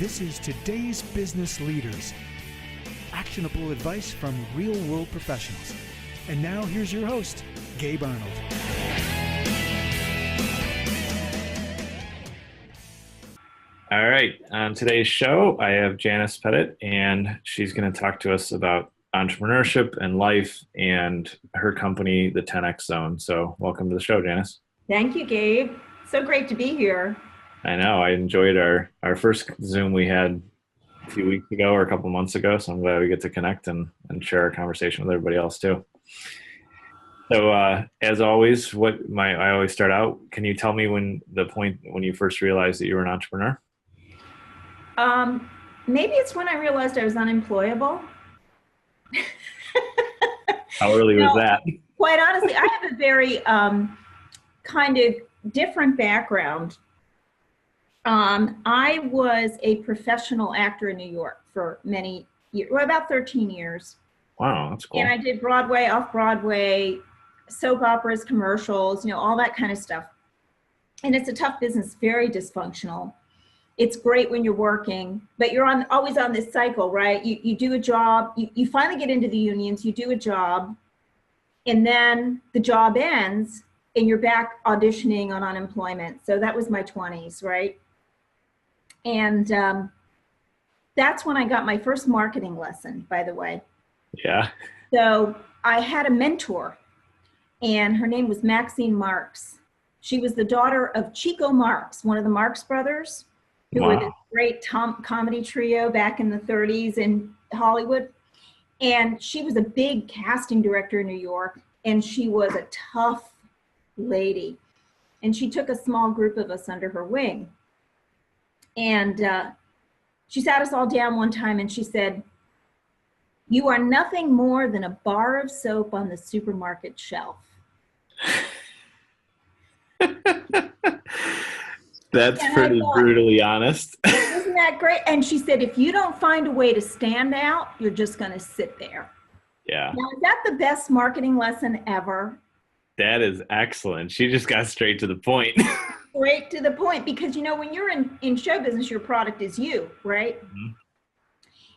This is Today's Business Leaders. Actionable advice from real-world professionals. And now here's your host, Gabe Arnold. All right. On today's show, I have Janis Pettit, and she's going to talk to us about entrepreneurship and life and her company, the 10X Zone. So welcome to the show, Janis. Thank you, Gabe. So great to be here. I know. I enjoyed our first Zoom we had a few weeks ago or a couple months ago. So I'm glad we get to connect and share our conversation with everybody else too. So as always, I always start out. Can you tell me when you first realized that you were an entrepreneur? Maybe it's when I realized I was unemployable. How early was that? Quite honestly, I have a very kind of different background. I was a professional actor in New York for many years, about 13 years. Wow, that's cool. And I did Broadway, off-Broadway, soap operas, commercials, all that kind of stuff. And it's a tough business, very dysfunctional. It's great when you're working, but you're always on this cycle, right? You do a job, you finally get into the unions, you do a job, and then the job ends and you're back auditioning on unemployment. So that was my 20s, right? And that's when I got my first marketing lesson, by the way. Yeah. So I had a mentor, and her name was Maxine Marks. She was the daughter of Chico Marx, one of the Marx brothers, who were this great comedy trio back in the 30s in Hollywood. And she was a big casting director in New York, and she was a tough lady. And she took a small group of us under her wing. And she sat us all down one time and she said, "You are nothing more than a bar of soap on the supermarket shelf." That's pretty brutally honest. Isn't that great? And she said, if you don't find a way to stand out, you're just going to sit there. Yeah. Now, is that the best marketing lesson ever? That is excellent. She just got straight to the point. Straight to the point, because when you're in show business, your product is you, right? Mm-hmm.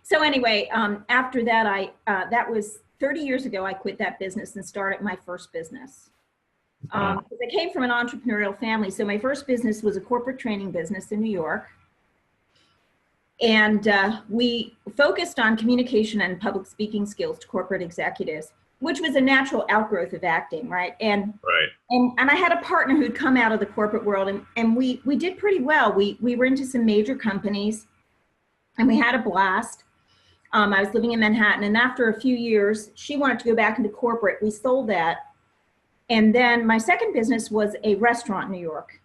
So anyway, after that, that was 30 years ago, I quit that business and started my first business. I came from an entrepreneurial family. So my first business was a corporate training business in New York. And we focused on communication and public speaking skills to corporate executives, which was a natural outgrowth of acting, right? And I had a partner who'd come out of the corporate world, and we did pretty well. We were into some major companies, and we had a blast. I was living in Manhattan, and after a few years, she wanted to go back into corporate. We sold that. And then my second business was a restaurant in New York.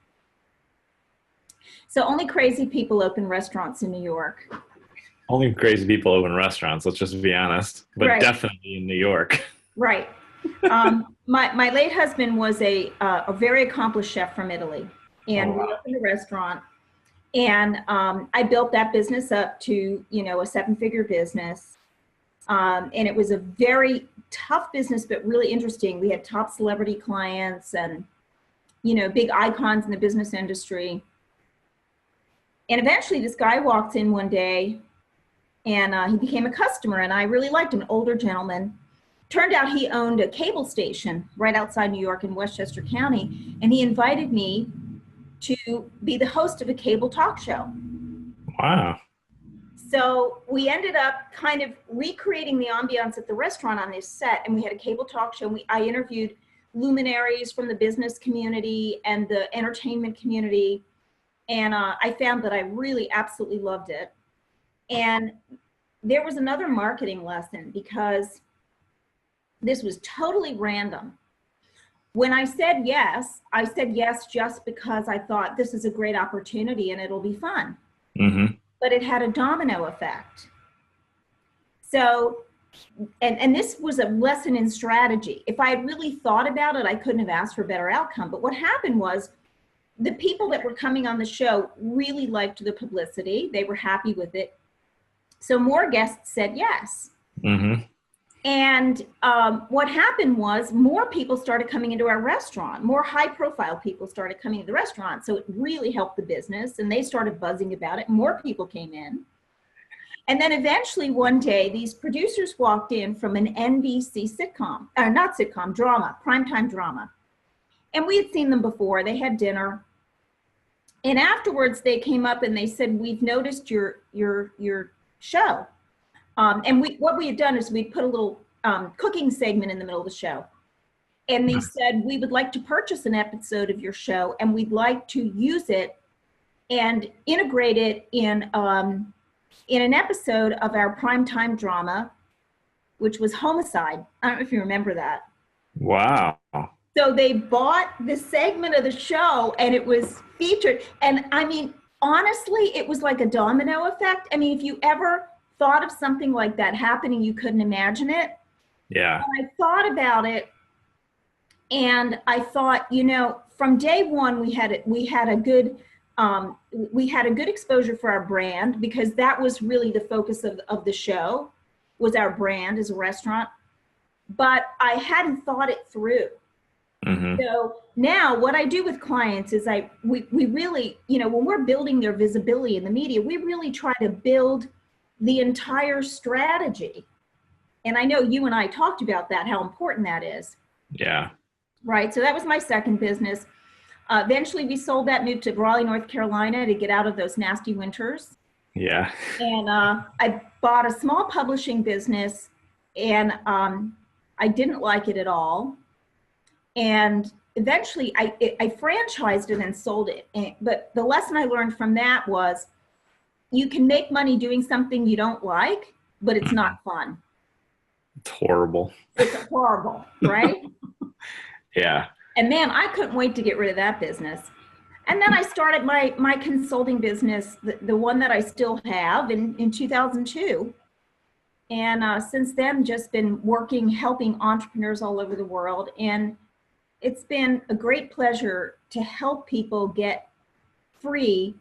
So only crazy people open restaurants in New York. Only crazy people open restaurants, let's just be honest. But definitely in New York. Right. My late husband was a very accomplished chef from Italy. And we opened a restaurant. And I built that business up to, a 7-figure business. And it was a very tough business, but really interesting. We had top celebrity clients and, big icons in the business industry. And eventually this guy walked in one day, and he became a customer, and I really liked him, an older gentleman. Turned out he owned a cable station right outside New York in Westchester County, and he invited me to be the host of a cable talk show. Wow. So we ended up kind of recreating the ambiance at the restaurant on this set, and we had a cable talk show. I interviewed luminaries from the business community and the entertainment community, and I found that I really absolutely loved it. And there was another marketing lesson, because this was totally random. When I said yes just because I thought this is a great opportunity and it'll be fun. Mm-hmm. But it had a domino effect. So, and this was a lesson in strategy. If I had really thought about it, I couldn't have asked for a better outcome. But what happened was the people that were coming on the show really liked the publicity. They were happy with it. So more guests said yes. Mm-hmm. And what happened was more people started coming into our restaurant, more high profile people started coming to the restaurant. So it really helped the business and they started buzzing about it. More people came in. And then eventually one day, these producers walked in from an NBC sitcom, not sitcom, drama, primetime drama. And we had seen them before. They had dinner. And afterwards they came up and they said, we've noticed your show. And what we had done is we'd put a little cooking segment in the middle of the show. And they said, we would like to purchase an episode of your show and we'd like to use it and integrate it in an episode of our primetime drama, which was Homicide. I don't know if you remember that. Wow. So they bought the segment of the show and it was featured. And I mean, honestly, it was like a domino effect. I mean, if you ever thought of something like that happening, you couldn't imagine it. Yeah. And I thought about it and I thought, from day one, we had a good exposure for our brand because that was really the focus of the show was our brand as a restaurant, but I hadn't thought it through. Mm-hmm. So now what I do with clients is we really, when we're building their visibility in the media, we really try to build the entire strategy. And I know you and I talked about that, how important that is. Yeah. Right. So that was my second business. Eventually we sold that, moved to Raleigh, North Carolina to get out of those nasty winters. Yeah. And I bought a small publishing business and I didn't like it at all. And eventually I franchised it and sold it. But the lesson I learned from that was you can make money doing something you don't like, but it's not fun. It's horrible. It's horrible, right? Yeah. And man, I couldn't wait to get rid of that business. And then I started my consulting business, the one that I still have in 2002. And since then, just been working, helping entrepreneurs all over the world. And it's been a great pleasure to help people get free,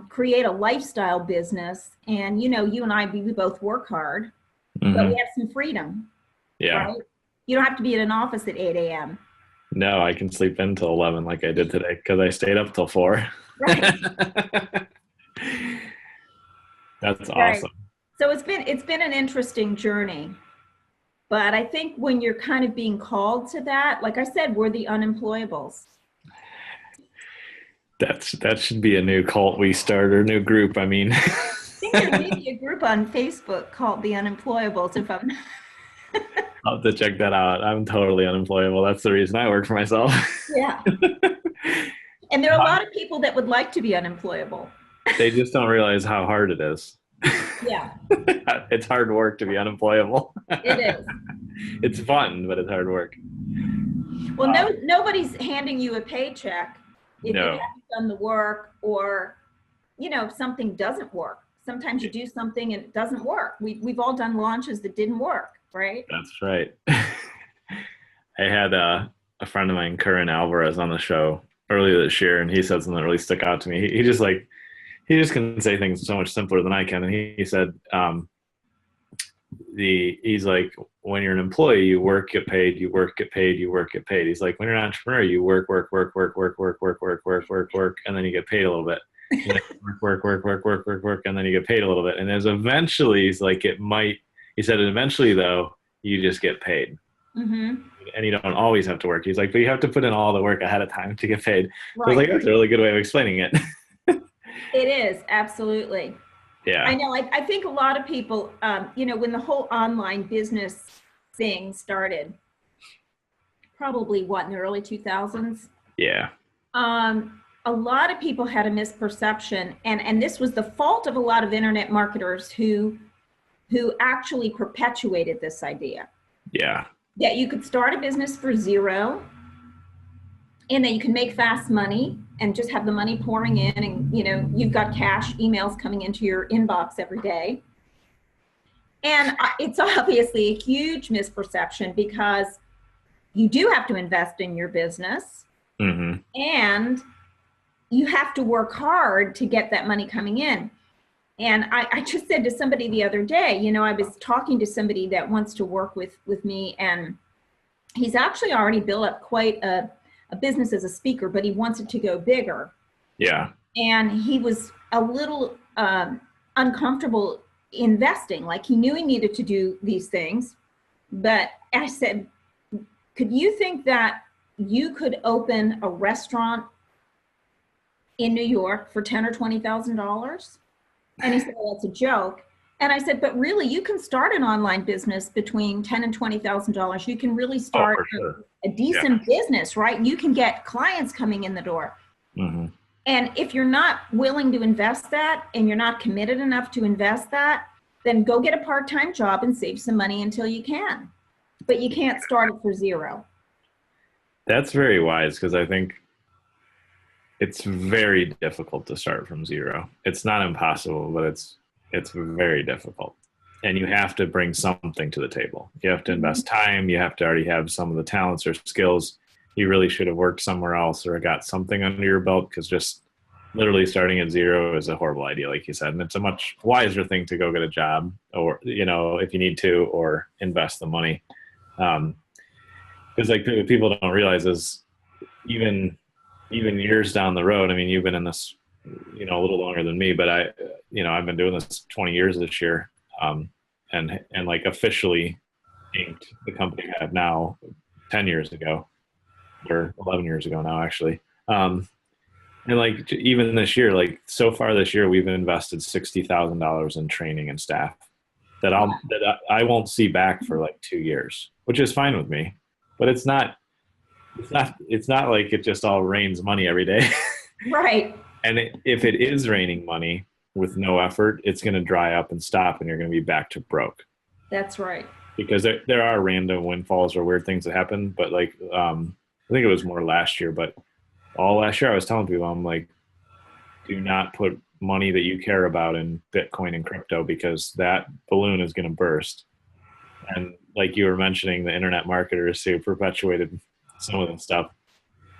create a lifestyle business. And, you and I, we both work hard, mm-hmm. but we have some freedom. Yeah. Right? You don't have to be in an office at 8 a.m. No, I can sleep in till 11 like I did today because I stayed up till 4. Right. That's right. awesome. So it's been an interesting journey. But I think when you're kind of being called to that, like I said, we're the Unemployables. That should be a new cult we start or new group. I mean, I think there may be a group on Facebook called the Unemployables. If I'm, I'll have to check that out. I'm totally unemployable. That's the reason I work for myself. Yeah. And there are a lot of people that would like to be unemployable. They just don't realize how hard it is. Yeah. It's hard work to be unemployable. It is. It's fun, but it's hard work. Well, nobody's handing you a paycheck if you haven't done the work or, if something doesn't work. Sometimes you do something and it doesn't work. We've all done launches that didn't work, right? That's right. I had a friend of mine, Curran Alvarez, on the show earlier this year, and he said something that really stuck out to me. He just can say things so much simpler than I can. And he said, he's like, when you're an employee, you work, get paid, you work, get paid, you work, get paid. He's like, when you're an entrepreneur, you work, and then you get paid a little bit. Work, and then you get paid a little bit. And there's eventually, he's like, he said, eventually though, you just get paid. Mm-hmm. And you don't always have to work. He's like, but you have to put in all the work ahead of time to get paid. Right. So I was like, that's a really good way of explaining it. It is, absolutely. Yeah. I know. I think a lot of people, when the whole online business thing started, probably in the early 2000s? Yeah. A lot of people had a misperception, and this was the fault of a lot of internet marketers who actually perpetuated this idea. Yeah. That you could start a business for zero, and then you can make fast money and just have the money pouring in, and you've got cash emails coming into your inbox every day. And it's obviously a huge misperception because you do have to invest in your business, mm-hmm. and you have to work hard to get that money coming in. And I just said to somebody the other day, you know, I was talking to somebody that wants to work with me, and he's actually already built up quite a business as a speaker, but he wants it to go bigger. Yeah. And he was a little uncomfortable investing. Like, he knew he needed to do these things. But I said, could you think that you could open a restaurant in New York for $10,000 or $20,000? And he said, well, that's a joke. And I said, but really, you can start an online business between $10,000 and $20,000. You can really start a decent business, right? You can get clients coming in the door. Mm-hmm. And if you're not willing to invest that, and you're not committed enough to invest that, then go get a part-time job and save some money until you can. But you can't start it for zero. That's very wise, because I think it's very difficult to start from zero. It's not impossible, but it's very difficult. And you have to bring something to the table. You have to invest time. You have to already have some of the talents or skills. You really should have worked somewhere else or got something under your belt, because just literally starting at zero is a horrible idea, like you said. And it's a much wiser thing to go get a job, or, you know, if you need to, or invest the money. Because like people don't realize is even years down the road, I mean, you've been in this, you know, a little longer than me, but I've been doing this 20 years this year. And like officially inked the company I have now 10 years ago, or 11 years ago now, actually. And like, even this year, like so far this year, we've invested $60,000 in training and staff that I won't see back for like 2 years, which is fine with me, but it's not like it just all rains money every day. Right. And if it is raining money with no effort, it's going to dry up and stop, and you're going to be back to broke. That's right. Because there are random windfalls or weird things that happen. But like, I think it was more last year, but all last year I was telling people, I'm like, do not put money that you care about in Bitcoin and crypto, because that balloon is going to burst. And like you were mentioning, the internet marketers who perpetuated some of the stuff.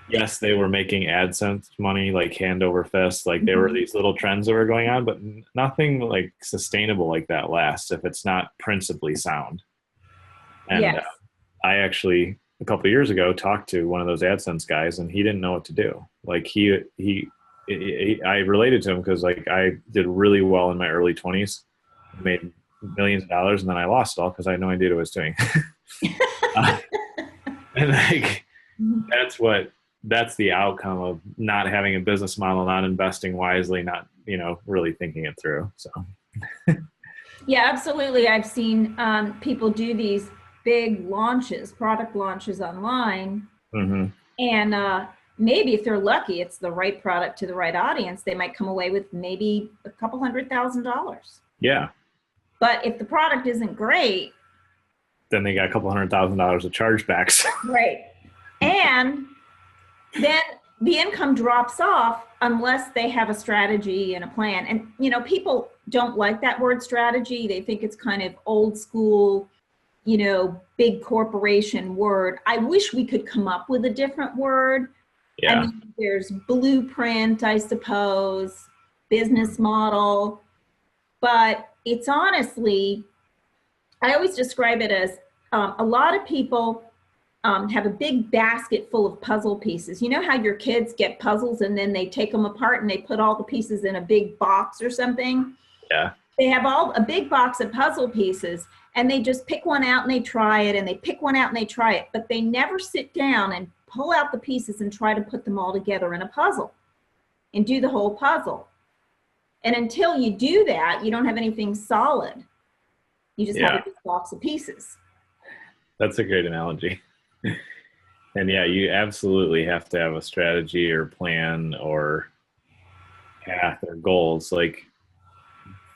Yes, they were making AdSense money, like hand over fist. Like there were these little trends that were going on, but nothing like sustainable like that lasts if it's not principally sound. And yes. I actually, a couple of years ago, talked to one of those AdSense guys, and he didn't know what to do. Like I related to him because like I did really well in my early 20s, made millions of dollars, and then I lost it all because I had no idea what I was doing. And like, that's the outcome of not having a business model, not investing wisely, not, really thinking it through. So. Yeah, absolutely. I've seen people do these big launches, product launches online. Mm-hmm. And maybe if they're lucky, it's the right product to the right audience, they might come away with maybe a couple $100,000. Yeah. But if the product isn't great, then they got a couple $100,000 of chargebacks. Right. And then the income drops off unless they have a strategy and a plan. And, people don't like that word strategy. They think it's kind of old school, big corporation word. I wish we could come up with a different word. Yeah. I mean, there's blueprint, I suppose, business model, but it's honestly, I always describe it as a lot of people have a big basket full of puzzle pieces. You know how your kids get puzzles and then they take them apart and they put all the pieces in a big box or something? Yeah. They have a big box of puzzle pieces, and they just pick one out and they try it, and they pick one out and they try it, but they never sit down and pull out the pieces and try to put them all together in a puzzle and do the whole puzzle. And until you do that, you don't have anything solid. You just have a big box of pieces. That's a great analogy. And yeah, you absolutely have to have a strategy or plan or path or goals. Like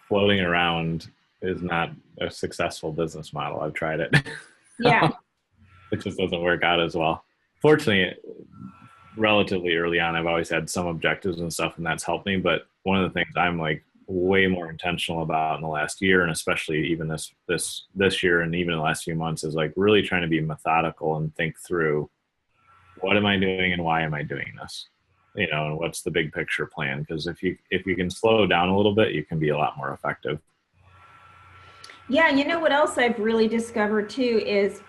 floating around is not a successful business model. I've tried it. Yeah. It just doesn't work out as well. Fortunately, relatively early on, I've always had some objectives and stuff, and that's helped me. But one of the things I'm like way more intentional about in the last year, and especially even this year and even the last few months, is like really trying to be methodical and think through, what am I doing and why am I doing this? and what's the big picture plan? Because if you can slow down a little bit, you can be a lot more effective. Yeah, you know what else I've really discovered too is,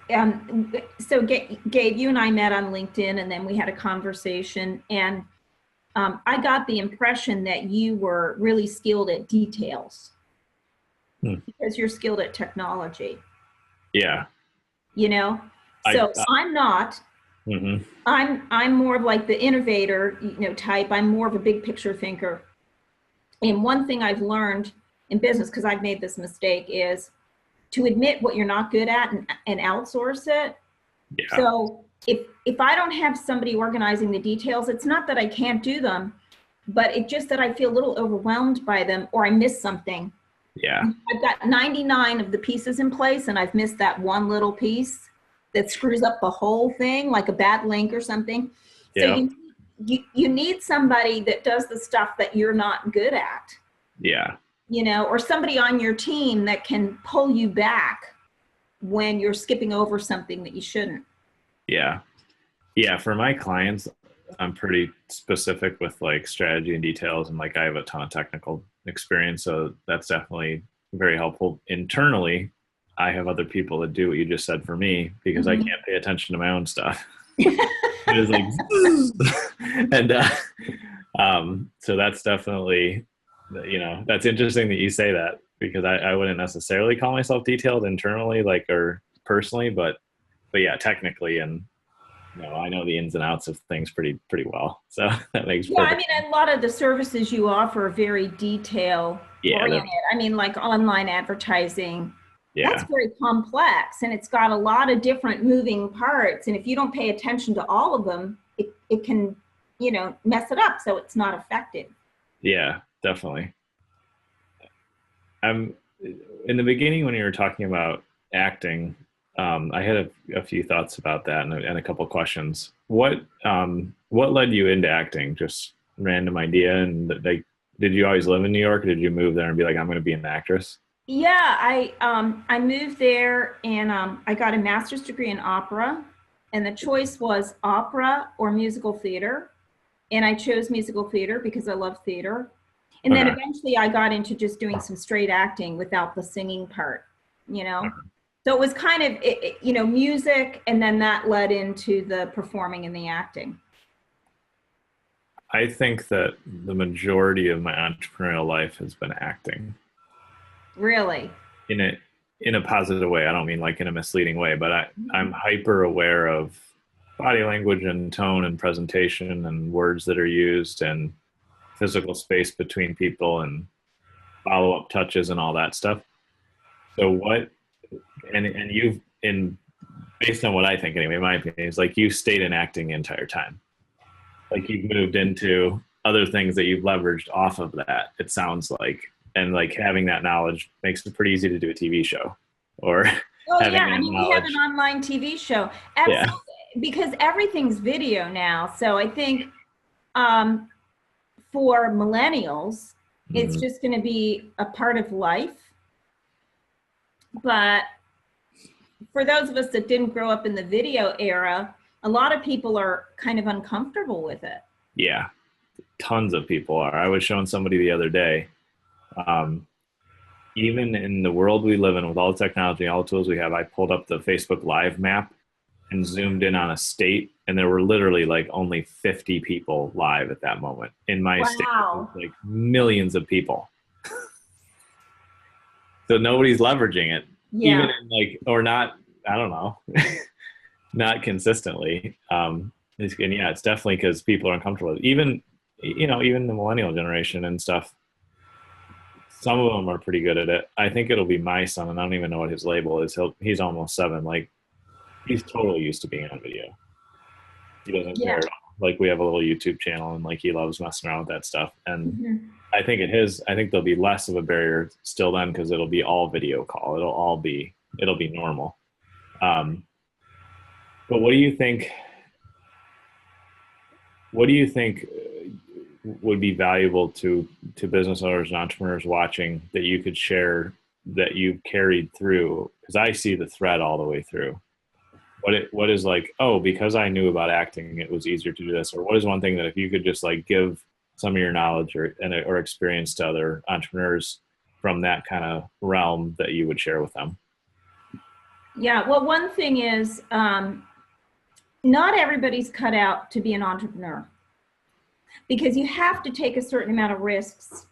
so Gabe, you and I met on LinkedIn, and then we had a conversation, and I got the impression that you were really skilled at details because you're skilled at technology. Yeah. So I'm not. Mm-hmm. I'm more of like the innovator, type. I'm more of a big picture thinker. And one thing I've learned in business, because I've made this mistake, is to admit what you're not good at and outsource it. Yeah. So if I don't have somebody organizing the details, it's not that I can't do them, but it's just that I feel a little overwhelmed by them, or I miss something. Yeah. I've got 99 of the pieces in place, and I've missed that one little piece that screws up the whole thing, like a bad link or something. Yeah. So you need somebody that does the stuff that you're not good at. Yeah. Or somebody on your team that can pull you back when you're skipping over something that you shouldn't. Yeah. Yeah. For my clients, I'm pretty specific with like strategy and details, and like I have a ton of technical experience, so that's definitely very helpful. Internally, I have other people that do what you just said for me, because I can't pay attention to my own stuff. It's like, and so that's definitely, that's interesting that you say that, because I wouldn't necessarily call myself detailed internally, like, or personally, but yeah, technically, and I know the ins and outs of things pretty well. So that makes perfect. I mean, a lot of the services you offer are very detail oriented. I mean, like online advertising. Yeah. That's very complex, and it's got a lot of different moving parts. And if you don't pay attention to all of them, it can, mess it up. So it's not effective. Yeah, definitely. In the beginning, when you were talking about acting, I had a few thoughts about that and a couple questions. What led you into acting? Just random idea, and like, did you always live in New York, or did you move there and be like, I'm going to be an actress? Yeah, I moved there, and I got a master's degree in opera, and the choice was opera or musical theater, and I chose musical theater because I love theater. And then eventually I got into just doing some straight acting without the singing part, So it was kind of, music, and then that led into the performing and the acting. I think that the majority of my entrepreneurial life has been acting. Really? In a positive way. I don't mean like in a misleading way, but I'm hyper aware of body language and tone and presentation and words that are used and physical space between people and follow-up touches and all that stuff. So and you've, based on what I think anyway, my opinion is like, you've stayed in acting the entire time. Like, you've moved into other things that you've leveraged off of that, it sounds like. And like, having that knowledge makes it pretty easy to do a TV show, or we have an online TV show. Absolutely. Yeah. Because everything's video now. So I think for millennials, it's just going to be a part of life. But for those of us that didn't grow up in the video era, a lot of people are kind of uncomfortable with it. Yeah, tons of people are. I was showing somebody the other day, even in the world we live in with all the technology, all the tools we have, I pulled up the Facebook Live map and zoomed in on a state, and there were literally like only 50 people live at that moment. In my state, like millions of people. So nobody's leveraging it, even in like, or not, I don't know, not consistently. It's definitely because people are uncomfortable with it. Even the millennial generation and stuff. Some of them are pretty good at it. I think it'll be my son, and I don't even know what his label is. He's almost 7. Like, he's totally used to being on video. He doesn't care at all. Like, we have a little YouTube channel, and like, he loves messing around with that stuff. And I think there'll be less of a barrier still then, because it'll be all video call. It'll be normal. But what do you think would be valuable to business owners and entrepreneurs watching that you could share that you carried through? Because I see the thread all the way through. what is like, oh, because I knew about acting, it was easier to do this? Or what is one thing that if you could just like give some of your knowledge or experience to other entrepreneurs from that kind of realm that you would share with them? Yeah, well, one thing is not everybody's cut out to be an entrepreneur because you have to take a certain amount of risks.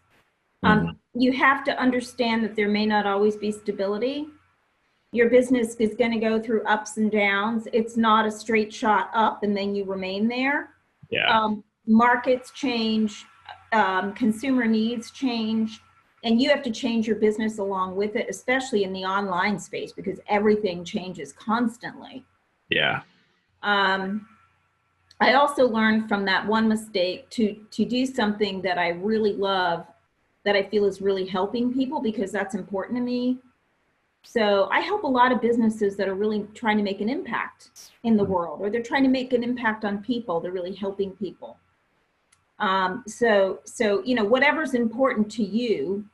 You have to understand that there may not always be stability. Your business is going to go through ups and downs. It's not a straight shot up and then you remain there. Yeah. Markets change, consumer needs change, and you have to change your business along with it, especially in the online space because everything changes constantly. Yeah. I also learned from that one mistake to do something that I really love, that I feel is really helping people because that's important to me. So I help a lot of businesses that are really trying to make an impact in the world, or they're trying to make an impact on people. They're really helping people. So, you know, whatever's important to you,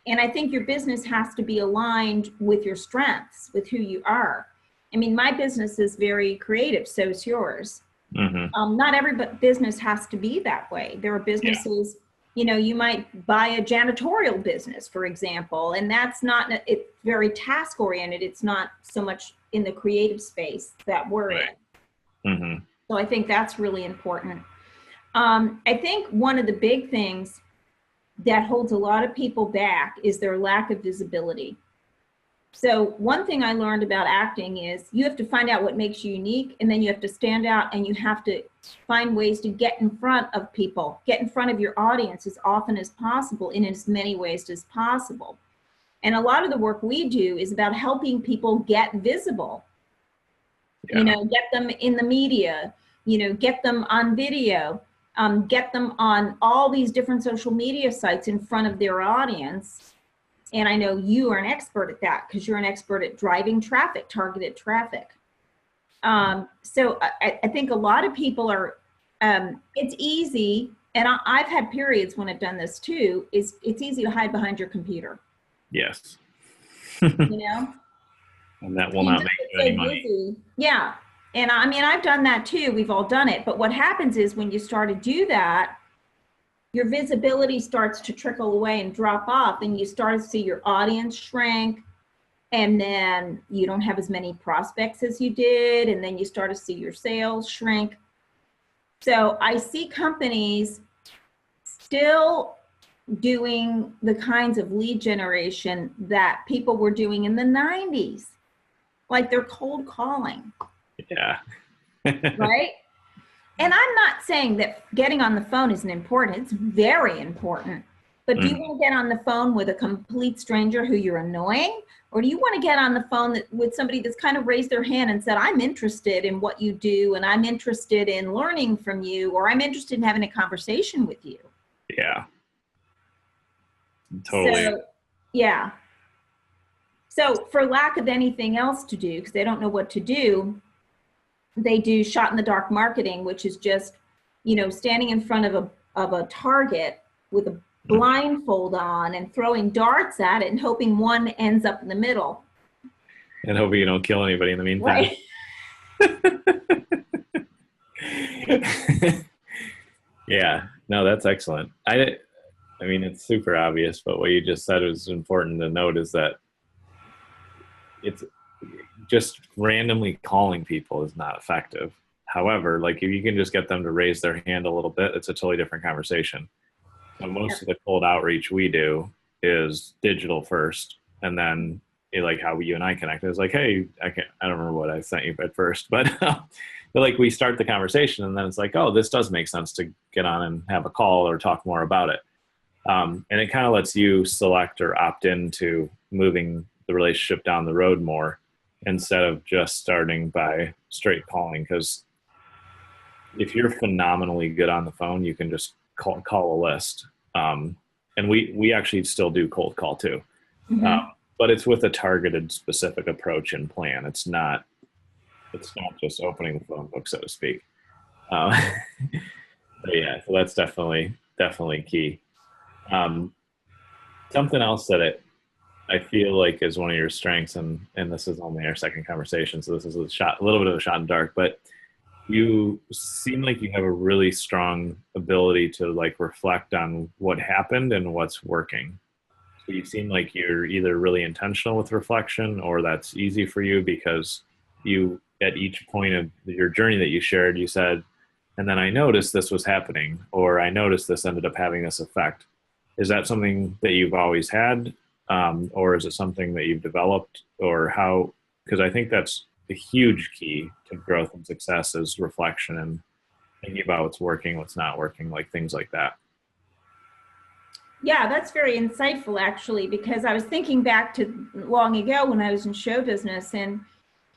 and I think your business has to be aligned with your strengths, with who you are. I mean, my business is very creative, so is yours. Not every business has to be that way. There are businesses, you know, you might buy a janitorial business, for example, and that's not, it's very task oriented. It's not so much in the creative space that we're in. So I think that's really important. I think one of the big things that holds a lot of people back is their lack of visibility. So one thing I learned about acting is you have to find out what makes you unique, and then you have to stand out and you have to find ways to get in front of people, get in front of your audience as often as possible in as many ways as possible. And a lot of the work we do is about helping people get visible, you know, get them in the media, you know, get them on video, get them on all these different social media sites in front of their audience. And I know you are an expert at that because you're an expert at driving traffic, targeted traffic. So I think a lot of people are, it's easy, and I've had periods when I've done this too, it's easy to hide behind your computer. Yes. You know? And that will not make you any money. Yeah. And I mean, I've done that too. We've all done it. But what happens is when you start to do that, your visibility starts to trickle away and drop off, and you start to see your audience shrink, and then you don't have as many prospects as you did, and then you start to see your sales shrink. So I see companies still doing the kinds of lead generation that people were doing in the 90s, like they're cold calling. Yeah. Right? And I'm not saying that getting on the phone isn't important. It's very important. But do you want to get on the phone with a complete stranger who you're annoying? Or do you want to get on the phone with somebody that's kind of raised their hand and said, I'm interested in what you do, and I'm interested in learning from you, or I'm interested in having a conversation with you? Yeah. Totally. So, yeah. So for lack of anything else to do, because they don't know what to do, they do shot in the dark marketing, which is just, you know, standing in front of a target with a blindfold on and throwing darts at it and hoping one ends up in the middle. And hoping you don't kill anybody in the meantime. Right. Yeah, no, that's excellent. I mean, it's super obvious, but what you just said is important to note is that it's just randomly calling people is not effective. However, like if you can just get them to raise their hand a little bit, it's a totally different conversation. So most of the cold outreach we do is digital first, and then like how you and I connected is like, hey, I don't remember what I sent you at first, but like we start the conversation, and then it's like, oh, this does make sense to get on and have a call or talk more about it. And it kind of lets you select or opt into moving the relationship down the road more, instead of just starting by straight calling. Because if you're phenomenally good on the phone, you can just call a list. And we actually still do cold call too. But it's with a targeted specific approach and plan. It's not just opening the phone book, so to speak. But yeah, so that's definitely key. Something else that I feel like is one of your strengths, and this is only our second conversation, so this is a little bit of a shot in the dark, but you seem like you have a really strong ability to like reflect on what happened and what's working. So you seem like you're either really intentional with reflection, or that's easy for you because you, at each point of your journey that you shared, you said, and then I noticed this was happening, or I noticed this ended up having this effect. Is that something that you've always had? Or is it something that you've developed, or how? Because I think that's a huge key to growth and success is reflection and thinking about what's working, what's not working, like things like that. Yeah, that's very insightful, actually, because I was thinking back to long ago when I was in show business, and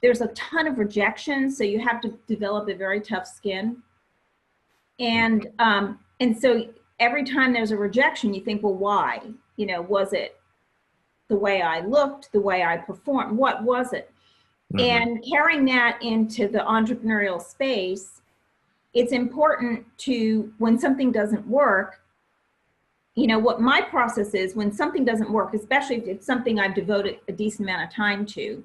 there's a ton of rejection, so you have to develop a very tough skin. And so every time there's a rejection, you think, well, why? You know, was it the way I looked, the way I performed? What was it? Mm-hmm. And carrying that into the entrepreneurial space, it's important to, when something doesn't work, you know, what my process is when something doesn't work, especially if it's something I've devoted a decent amount of time to,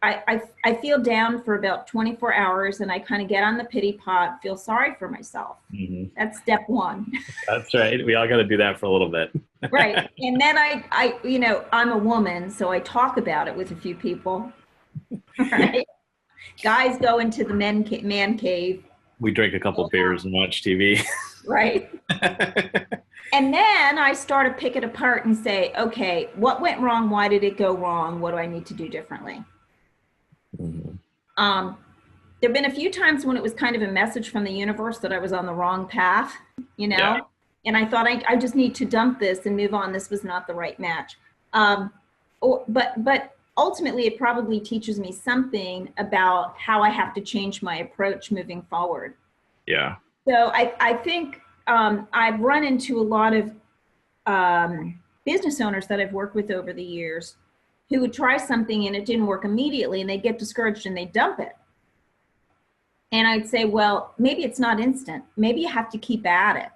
I feel down for about 24 hours and I kind of get on the pity pot, feel sorry for myself. Mm-hmm. That's step one. That's right. We all got to do that for a little bit. Right. And then I, you know, I'm a woman, so I talk about it with a few people. Right. Guys go into the man cave. We drink a couple beers and watch TV. Right. And then I start to pick it apart and say, okay, what went wrong? Why did it go wrong? What do I need to do differently? Mm-hmm. There've been a few times when it was kind of a message from the universe that I was on the wrong path, you know, yeah. And I thought I just need to dump this and move on. This was not the right match. But ultimately it probably teaches me something about how I have to change my approach moving forward. Yeah. So I think I've run into a lot of business owners that I've worked with over the years who would try something and it didn't work immediately and they get discouraged and they dump it. And I'd say, well, maybe it's not instant. Maybe you have to keep at it.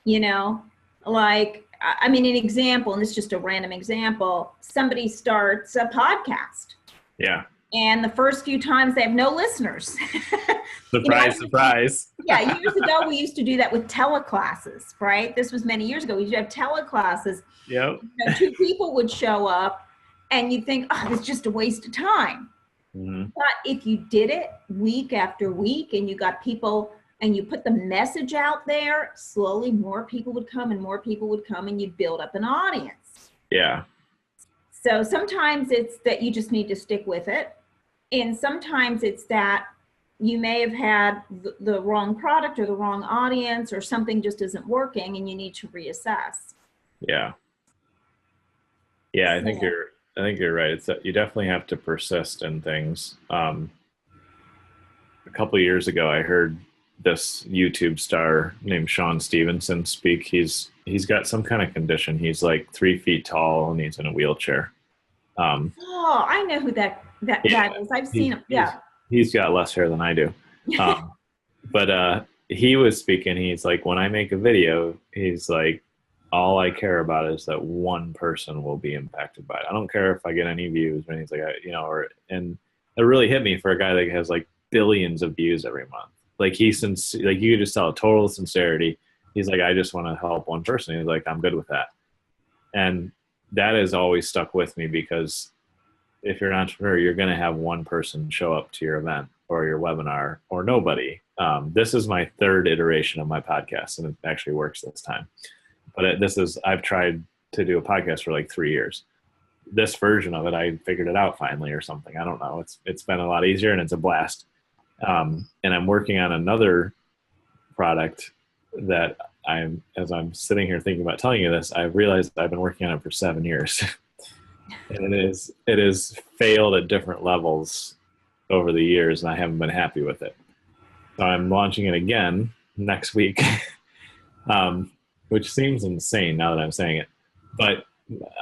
You know, like, I mean, an example, and this is just a random example, somebody starts a podcast. Yeah. And the first few times they have no listeners. Surprise, surprise. Yeah, years ago we used to do that with teleclasses, right? This was many years ago. We used to have teleclasses. Yep. You know, 2 people would show up and you'd think, oh, it's just a waste of time. Mm-hmm. But if you did it week after week and you got people and you put the message out there, slowly more people would come and more people would come and you'd build up an audience. Yeah. So sometimes it's that you just need to stick with it. And sometimes it's that you may have had the wrong product or the wrong audience or something just isn't working and you need to reassess. Yeah. Yeah, I think you're right. It's that you definitely have to persist in things. A couple of years ago, I heard this YouTube star named Sean Stevenson speak. He's got some kind of condition. He's like 3 feet tall and he's in a wheelchair. Oh, I know who that is. I've seen him. Yeah. He's got less hair than I do. But he was speaking. He's like, when I make a video, he's like, all I care about is that one person will be impacted by it. I don't care if I get any views or anything like that, and it really hit me for a guy that has like billions of views every month. Like you could just tell total sincerity. He's like, I just want to help one person. He's like, I'm good with that. And that has always stuck with me because if you're an entrepreneur, you're going to have one person show up to your event or your webinar or nobody. This is my 3rd iteration of my podcast and it actually works this time. But I've tried to do a podcast for like 3 years. This version of it, I figured it out finally or something. I don't know. It's been a lot easier and it's a blast. And I'm working on another product that as I'm sitting here thinking about telling you this, I've realized I've been working on it for 7 years. And it is failed at different levels over the years and I haven't been happy with it. So I'm launching it again next week. Which seems insane now that I'm saying it. But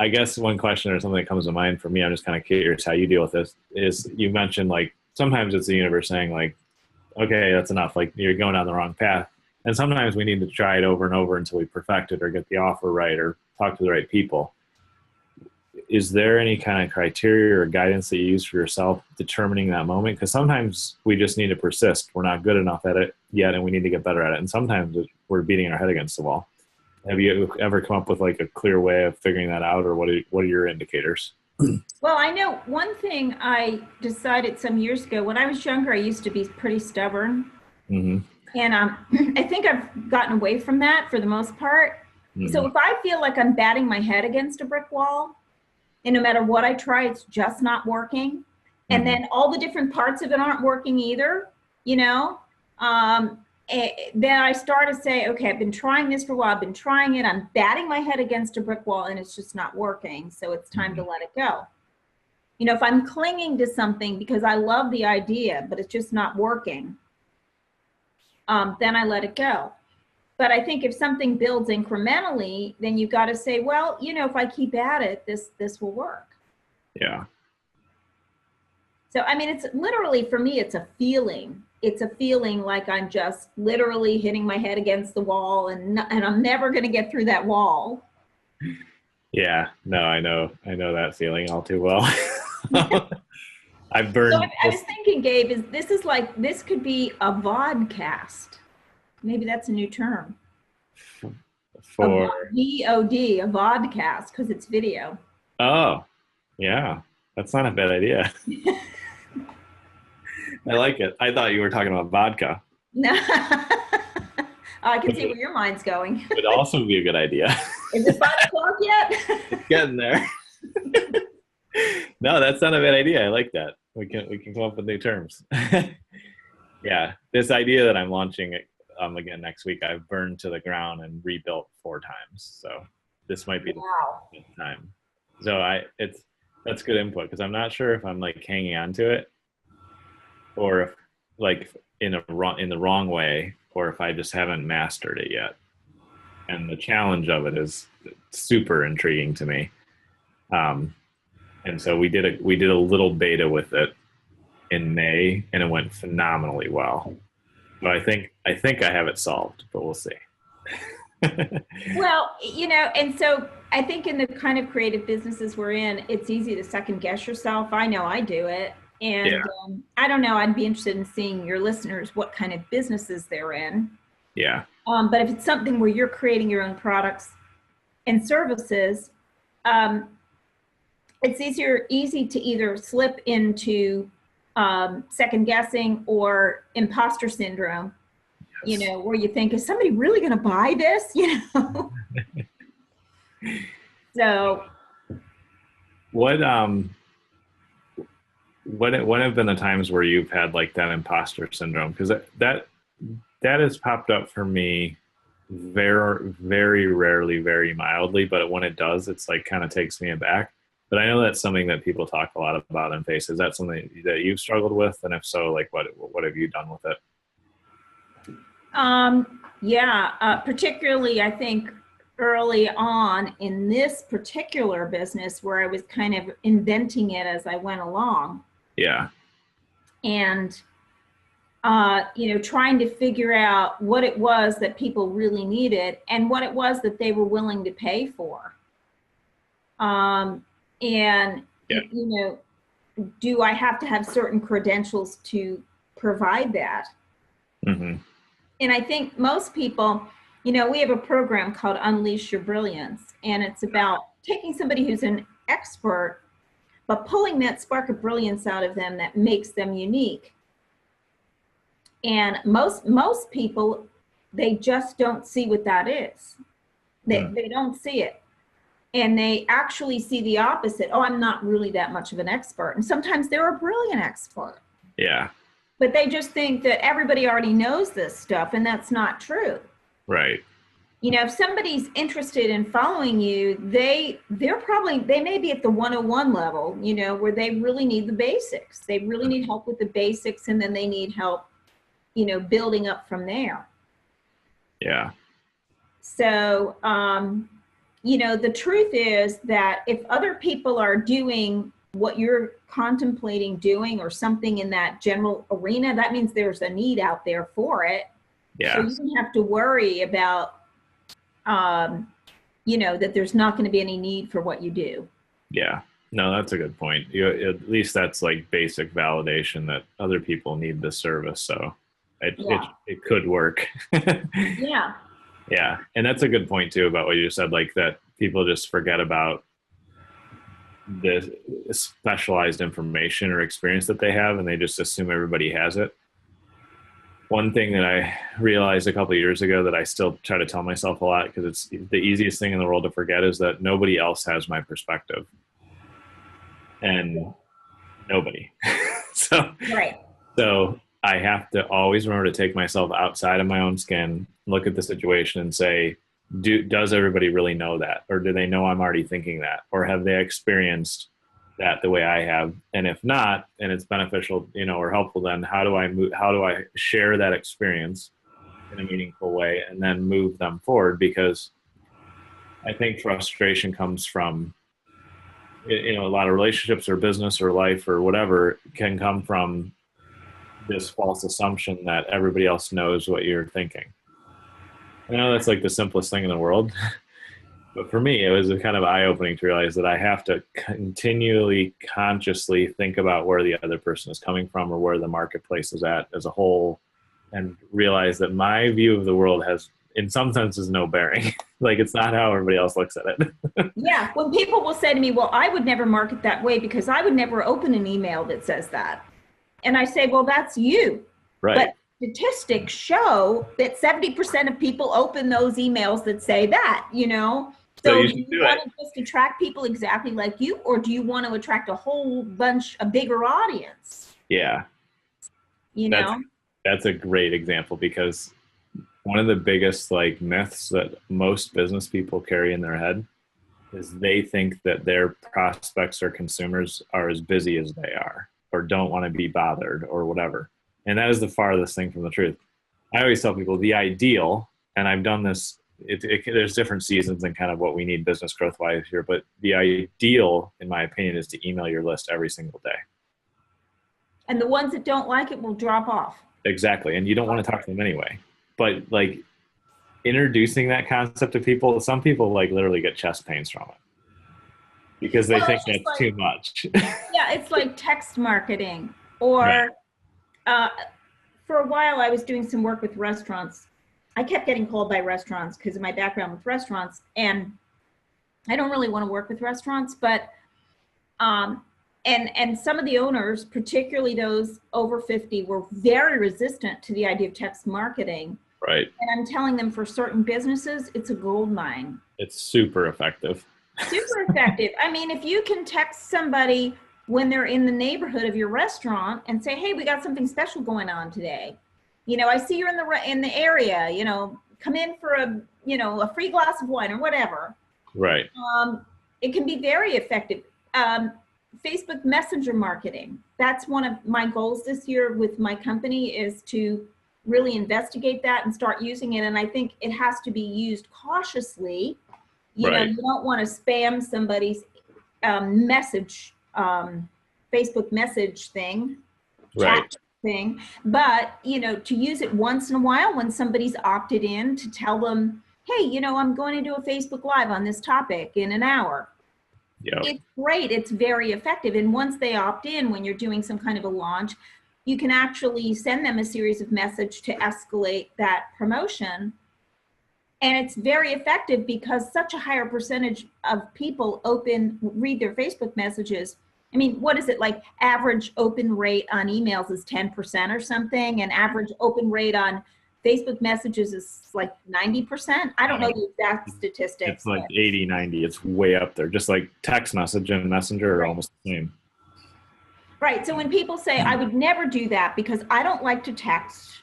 I guess one question or something that comes to mind for me, I'm just kind of curious how you deal with this, is you mentioned like sometimes it's the universe saying like, okay, that's enough. Like you're going down the wrong path. And sometimes we need to try it over and over until we perfect it or get the offer right or talk to the right people. Is there any kind of criteria or guidance that you use for yourself determining that moment? Because sometimes we just need to persist. We're not good enough at it yet, and we need to get better at it. And sometimes we're beating our head against the wall. Have you ever come up with like a clear way of figuring that out, or what are your indicators? Well, I know one thing I decided some years ago. When I was younger, I used to be pretty stubborn. Mm-hmm. And I think I've gotten away from that for the most part. Mm-hmm. So if I feel like I'm batting my head against a brick wall, and no matter what I try, it's just not working. And then all the different parts of it aren't working either, you know, then I start to say, okay, I've been trying this for a while. I've been trying it. I'm batting my head against a brick wall and it's just not working. So it's time to let it go. You know, if I'm clinging to something because I love the idea, but it's just not working, then I let it go. But I think if something builds incrementally, then you've got to say, well, you know, if I keep at it, this will work. Yeah. So, I mean, it's literally, for me, it's a feeling. It's a feeling like I'm just literally hitting my head against the wall and I'm never going to get through that wall. Yeah, no, I know that feeling all too well. I've burned. So I was thinking, Gabe, this could be a vodcast. Maybe that's a new term. For VOD, a vodcast, because it's video. Oh, yeah, that's not a bad idea. I like it. I thought you were talking about vodka. No, I can see where your mind's going. It would also be a good idea. Is it 5 o'clock yet? It's getting there. No, that's not a bad idea. I like that. We can come up with new terms. Yeah, this idea that I'm launching again next week, I've burned to the ground and rebuilt 4 times. So this might be the time. So that's good input, because I'm not sure if I'm like hanging on to it, or if like in the wrong way, or if I just haven't mastered it yet. And the challenge of it is super intriguing to me. And so we did a little beta with it in May, and it went phenomenally well. But I think I have it solved, but we'll see. Well, you know, and so I think in the kind of creative businesses we're in, it's easy to second guess yourself. I know I do it. And Yeah. I don't know, I'd be interested in seeing your listeners, what kind of businesses they're in. Yeah. But if it's something where you're creating your own products and services, it's easy to either slip into second guessing or imposter syndrome. Yes. You know, where you think, is somebody really going to buy this? You know. So, what have been the times where you've had like that imposter syndrome? Because that has popped up for me very, very rarely, very mildly, but when it does, it's like kind of takes me aback. But I know that's something that people talk a lot about in face. Is that something that you've struggled with? And if so, like what have you done with it? Particularly I think early on in this particular business where I was kind of inventing it as I went along. Yeah. And, you know, trying to figure out what it was that people really needed and what it was that they were willing to pay for. And, yeah. You know, do I have to have certain credentials to provide that? Mm-hmm. And I think most people, you know, we have a program called Unleash Your Brilliance, and it's about taking somebody who's an expert, but pulling that spark of brilliance out of them that makes them unique. And most people, they just don't see what that is. They don't see it. And they actually see the opposite. Oh, I'm not really that much of an expert. And sometimes they're a brilliant expert. Yeah. But they just think that everybody already knows this stuff, and that's not true. Right. You know, if somebody's interested in following you, they may be at the 101 level, you know, where they really need the basics. They really need help with the basics, and then they need help, you know, building up from there. Yeah. So, you know, the truth is that if other people are doing what you're contemplating doing or something in that general arena, that means there's a need out there for it. Yeah. So you don't have to worry about, that there's not going to be any need for what you do. Yeah. No, that's a good point. At least that's like basic validation that other people need this service. So it could work. Yeah. Yeah. And that's a good point too about what you just said, like that people just forget about the specialized information or experience that they have, and they just assume everybody has it. One thing that I realized a couple of years ago that I still try to tell myself a lot, because it's the easiest thing in the world to forget, is that nobody else has my perspective. And nobody. So I have to always remember to take myself outside of my own skin, look at the situation and say, does everybody really know that? Or do they know I'm already thinking that? Or have they experienced that the way I have? And if not, and it's beneficial, or helpful, then how do I share that experience in a meaningful way and then move them forward? Because I think frustration comes from, a lot of relationships or business or life or whatever can come from this false assumption that everybody else knows what you're thinking. I know that's like the simplest thing in the world, but for me, it was kind of eye-opening to realize that I have to continually, consciously think about where the other person is coming from or where the marketplace is at as a whole, and realize that my view of the world has, in some senses, no bearing. Like, it's not how everybody else looks at it. Yeah. When people will say to me, well, I would never market that way because I would never open an email that says that. And I say, well, that's you. Right. But statistics show that 70% of people open those emails that say that, So do you want to just attract people exactly like you, or do you want to attract a whole bunch, a bigger audience? Yeah. That's a great example, because one of the biggest myths that most business people carry in their head is they think that their prospects or consumers are as busy as they are, or don't want to be bothered or whatever. And that is the farthest thing from the truth. I always tell people the ideal, and I've done this, there's different seasons and kind of what we need business growth wise here, but the ideal, in my opinion, is to email your list every single day. And the ones that don't like it will drop off. Exactly. And you don't want to talk to them anyway. But introducing that concept to people, some people literally get chest pains from it because they think that's too much. Yeah, it's like text marketing. Or for a while I was doing some work with restaurants. I kept getting called by restaurants because of my background with restaurants, and I don't really want to work with restaurants, but and some of the owners, particularly those over 50, were very resistant to the idea of text marketing. Right. And I'm telling them, for certain businesses, it's a gold mine. It's super effective. Super effective. I mean, if you can text somebody when they're in the neighborhood of your restaurant and say, hey, we got something special going on today. I see you're in the area, come in for a free glass of wine or whatever. Right. It can be very effective. Facebook Messenger marketing. That's one of my goals this year with my company, is to really investigate that and start using it. And I think it has to be used cautiously. You don't want to spam somebody's message, Facebook message thing, chat thing, but to use it once in a while when somebody's opted in, to tell them, hey, I'm going to do a Facebook Live on this topic in an hour. Yep. It's great. It's very effective. And once they opt in, when you're doing some kind of a launch, you can actually send them a series of messages to escalate that promotion. And it's very effective because such a higher percentage of people read their Facebook messages. I mean, what is it, like average open rate on emails is 10% or something, and average open rate on Facebook messages is like 90%. I don't know the exact statistics. It's like 80, 90. It's way up there. Just like text message and messenger are almost the same. Right. So when people say, I would never do that because I don't like to text,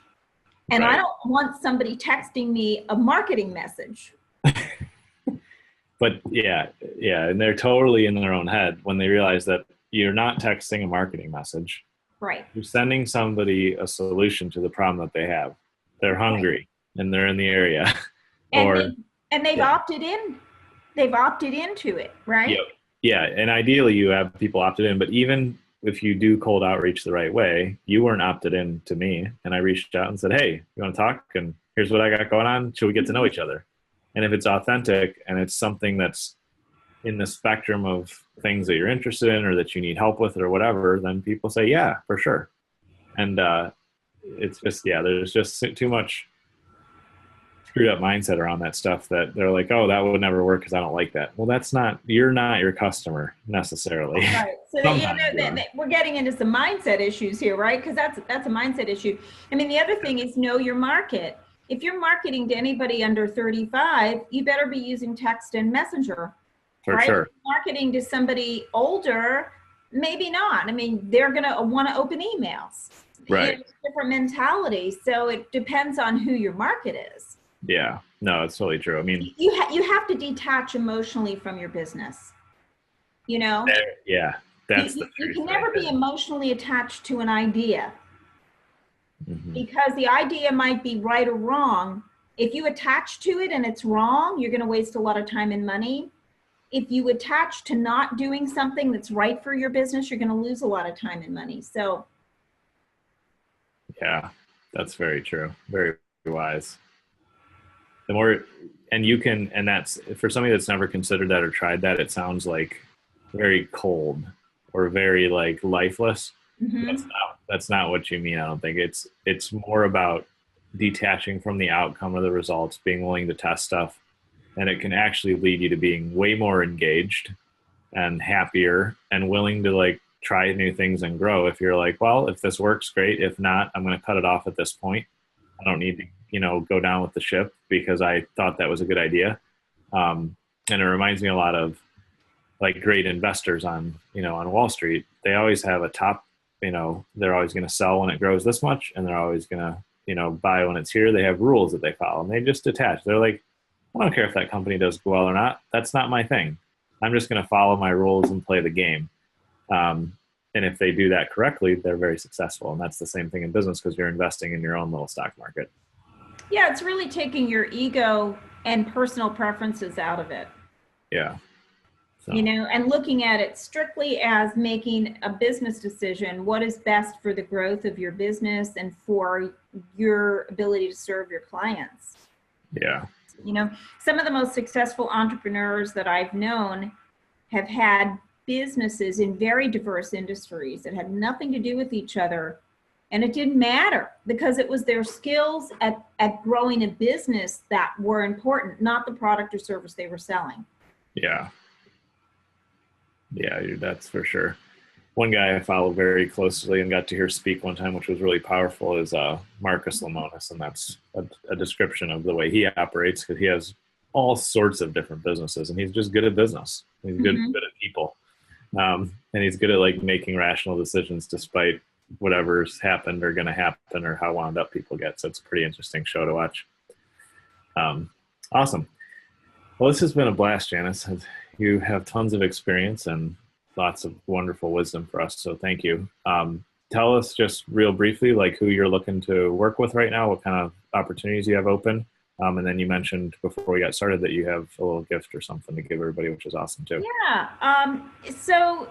and I don't want somebody texting me a marketing message. But yeah. And they're totally in their own head when they realize that you're not texting a marketing message. Right. You're sending somebody a solution to the problem that they have. They're hungry and they're in the area. And they've opted in. They've opted into it, right? Yep. Yeah. And ideally you have people opted in, but even if you do cold outreach the right way, you weren't opted in to me. And I reached out and said, hey, you want to talk? And Here's what I got going on. Should we get to know each other? And if it's authentic and it's something that's in the spectrum of things that you're interested in or that you need help with or whatever, then people say, yeah, for sure. And it's just, yeah, there's just too much screwed up mindset around that stuff that they're like, oh, that would never work because I don't like that. Well, you're not your customer necessarily. Right. So we're getting into some mindset issues here, right? Because that's a mindset issue. I mean, the other thing is know your market. If you're marketing to anybody under 35, you better be using text and messenger. For right? sure. Marketing to somebody older, maybe not. I mean, they're going to want to open emails. Right. It's a different mentality. So it depends on who your market is. Yeah. No, it's totally true. I mean, you have to detach emotionally from your business. You know? Yeah. That's you can never be emotionally attached to an idea. Mm-hmm. Because the idea might be right or wrong. If you attach to it and it's wrong, you're going to waste a lot of time and money. If you attach to not doing something that's right for your business, you're going to lose a lot of time and money. So, yeah, that's very true. Very wise. The more, and that's for somebody that's never considered that or tried that, it sounds like very cold or very like lifeless. mm-hmm. That's not what you mean. I don't think it's more about detaching from the outcome of the results, being willing to test stuff. And it can actually lead you to being way more engaged and happier and willing to like try new things and grow. If you're like, well, if this works, great. If not, I'm going to cut it off at this point. I don't need to, go down with the ship because I thought that was a good idea. And it reminds me a lot of like great investors on Wall Street. They always have a top, they're always going to sell when it grows this much. And they're always going to, buy when it's here. They have rules that they follow and they just detach. They're like, I don't care if that company does well or not. That's not my thing. I'm just going to follow my rules and play the game. And if they do that correctly, they're very successful. And that's the same thing in business because you're investing in your own little stock market. Yeah, it's really taking your ego and personal preferences out of it. Yeah. So. And looking at it strictly as making a business decision, what is best for the growth of your business and for your ability to serve your clients. Yeah. Some of the most successful entrepreneurs that I've known have had businesses in very diverse industries that had nothing to do with each other. And it didn't matter because it was their skills at growing a business that were important, not the product or service they were selling. Yeah. Yeah, that's for sure. One guy I follow very closely and got to hear speak one time, which was really powerful, is Marcus Lemonis. And that's a description of the way he operates because he has all sorts of different businesses and he's just good at business. He's good at people. And he's good at like making rational decisions despite whatever's happened or going to happen or how wound up people get. So it's a pretty interesting show to watch. Awesome. Well, this has been a blast, Janis. You have tons of experience and lots of wonderful wisdom for us. So thank you. Tell us just real briefly, like who you're looking to work with right now, what kind of opportunities you have open. And then you mentioned before we got started that you have a little gift or something to give everybody, which is awesome too. Yeah. So,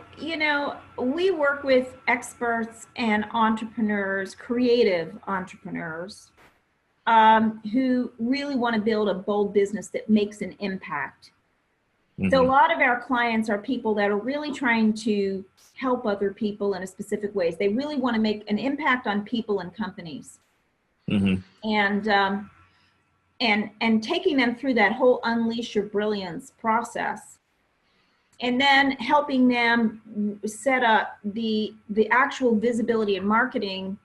we work with experts and entrepreneurs, creative entrepreneurs, who really want to build a bold business that makes an impact. Mm-hmm. So a lot of our clients are people that are really trying to help other people in a specific ways. They really want to make an impact on people and companies. Mm-hmm. And taking them through that whole unleash your brilliance process, and then helping them set up the actual visibility and marketing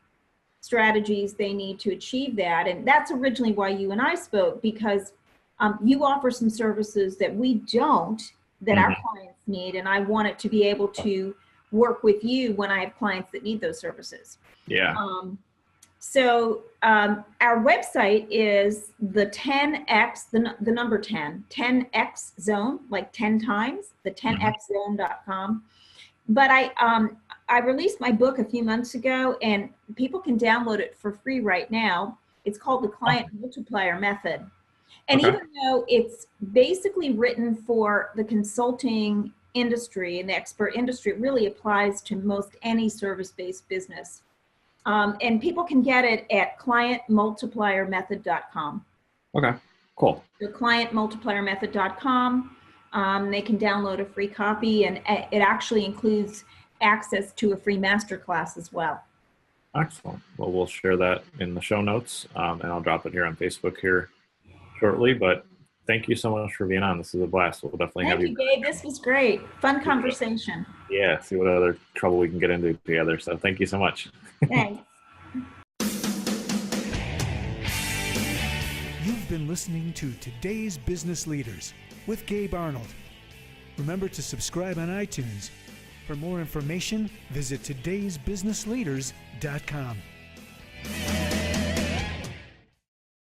strategies they need to achieve that. And that's originally why you and I spoke, because you offer some services that we don't, that our clients need. And I wanted to be able to work with you when I have clients that need those services. Yeah. So our website is the 10X, the number 10X zone, like 10 times, the 10xzone.com. But I released my book a few months ago and people can download it for free right now. It's called The Client Multiplier Method. And even though it's basically written for the consulting industry and the expert industry, it really applies to most any service-based business. And people can get it at clientmultipliermethod.com. Okay, cool. So clientmultipliermethod.com. They can download a free copy, and it actually includes access to a free masterclass as well. Excellent. Well, we'll share that in the show notes, and I'll drop it here on Facebook here shortly. But thank you so much for being on. This is a blast. We'll definitely have you. Thank you, Gabe. This was great. Fun conversation. Yeah, see what other trouble we can get into together. So thank you so much. Thanks. You've been listening to Today's Business Leaders with Gabe Arnold. Remember to subscribe on iTunes. For more information, visit todaysbusinessleaders.com.